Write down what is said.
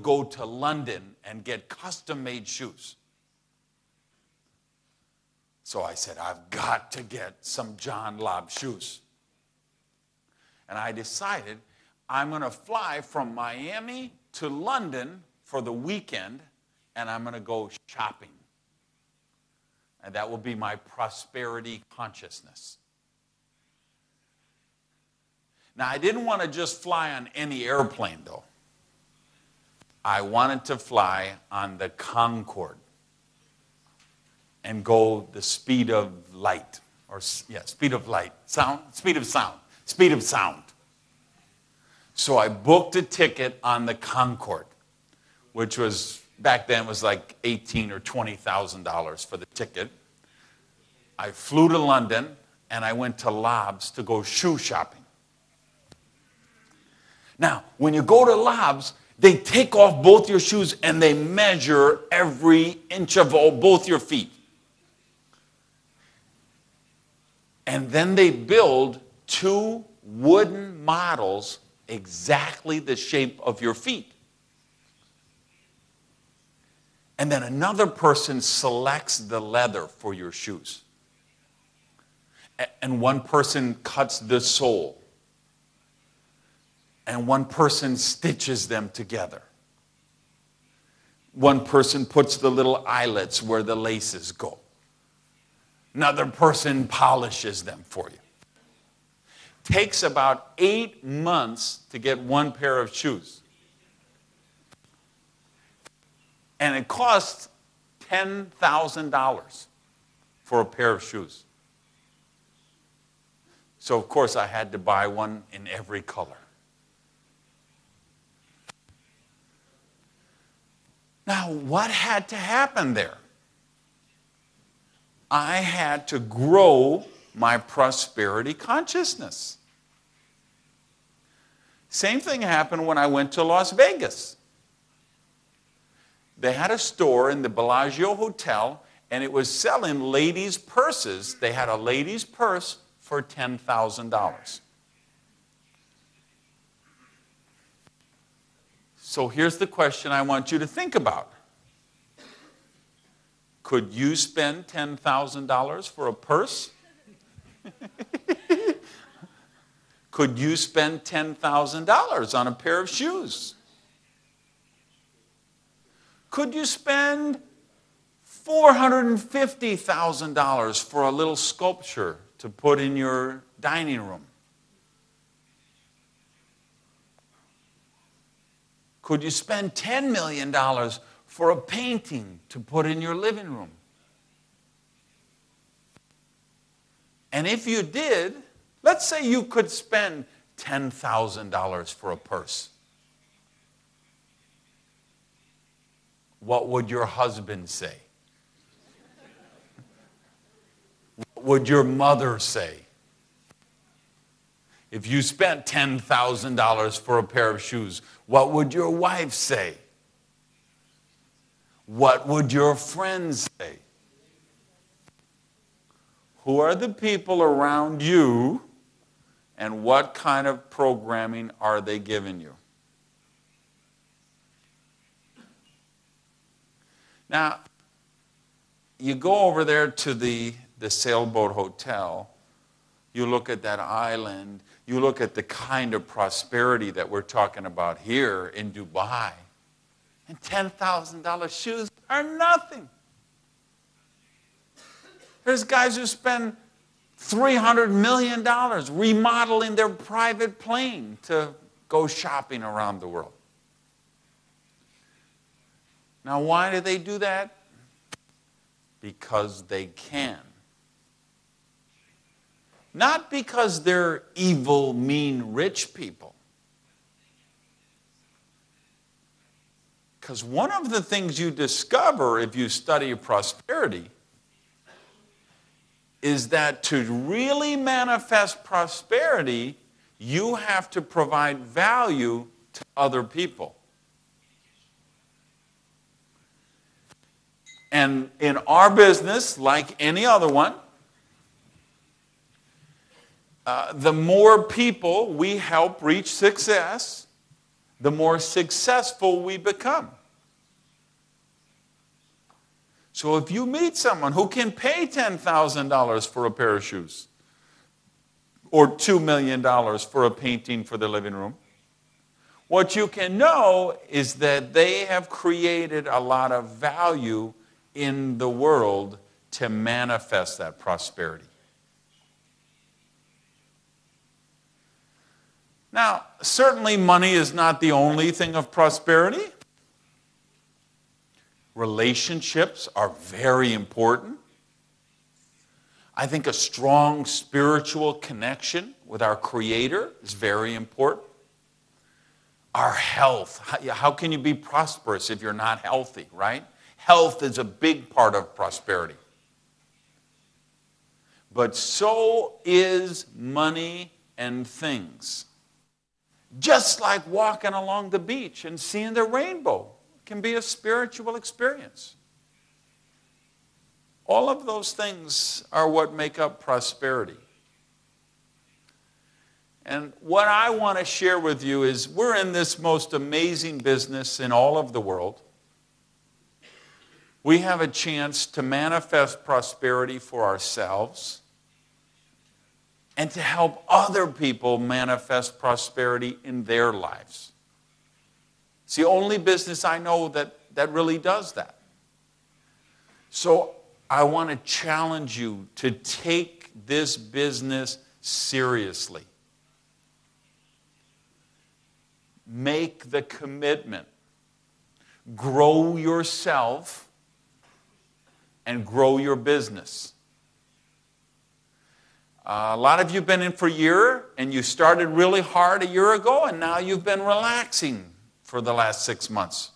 go to London and get custom-made shoes. So I said, I've got to get some John Lobb shoes. And I decided I'm going to fly from Miami to London for the weekend, and I'm going to go shopping. And that will be my prosperity consciousness. Now, I didn't want to just fly on any airplane, though. I wanted to fly on the Concorde and go the speed of light, speed of light, speed of sound. So I booked a ticket on the Concorde, which was, back then was like $18,000 or $20,000 for the ticket. I flew to London, and I went to Lobb's to go shoe shopping. Now, when you go to Lobb's, they take off both your shoes and they measure every inch of both your feet. And then they build 2 wooden models exactly the shape of your feet. And then another person selects the leather for your shoes. And one person cuts the sole. And one person stitches them together. One person puts the little eyelets where the laces go. Another person polishes them for you. Takes about 8 months to get one pair of shoes. And it costs $10,000 for a pair of shoes. So, of course, I had to buy one in every color. Now, what had to happen there? I had to grow my prosperity consciousness. Same thing happened when I went to Las Vegas. They had a store in the Bellagio Hotel, and it was selling ladies' purses. They had a ladies' purse for $10,000. So here's the question I want you to think about. Could you spend $10,000 for a purse? Could you spend $10,000 on a pair of shoes? Could you spend $450,000 for a little sculpture to put in your dining room? Could you spend $10 million for a painting to put in your living room? And if you did, let's say you could spend $10,000 for a purse. What would your husband say? What would your mother say? If you spent $10,000 for a pair of shoes, what would your wife say? What would your friends say? Who are the people around you, and what kind of programming are they giving you? Now, you go over there to the sailboat hotel, you look at that island, you look at the kind of prosperity that we're talking about here in Dubai, and $10,000 shoes are nothing. There's guys who spend $300 million remodeling their private plane to go shopping around the world. Now, why do they do that? Because they can. Not because they're evil, mean, rich people. Because one of the things you discover if you study prosperity is that to really manifest prosperity, you have to provide value to other people. And in our business, like any other one, the more people we help reach success, the more successful we become. So if you meet someone who can pay $10,000 for a pair of shoes, or $2 million for a painting for the living room, what you can know is that they have created a lot of value in the world to manifest that prosperity. Now, certainly money is not the only thing of prosperity. Relationships are very important. I think a strong spiritual connection with our Creator is very important. Our health. How can you be prosperous if you're not healthy, right? Health is a big part of prosperity. But so is money and things. Just like walking along the beach and seeing the rainbow can be a spiritual experience. All of those things are what make up prosperity. And what I want to share with you is we're in this most amazing business in all of the world. We have a chance to manifest prosperity for ourselves and to help other people manifest prosperity in their lives. It's the only business I know that really does that. So I want to challenge you to take this business seriously. Make the commitment. Grow yourself and grow your business. A lot of you have been in for a year, and you started really hard a year ago, and now you've been relaxing for the last 6 months.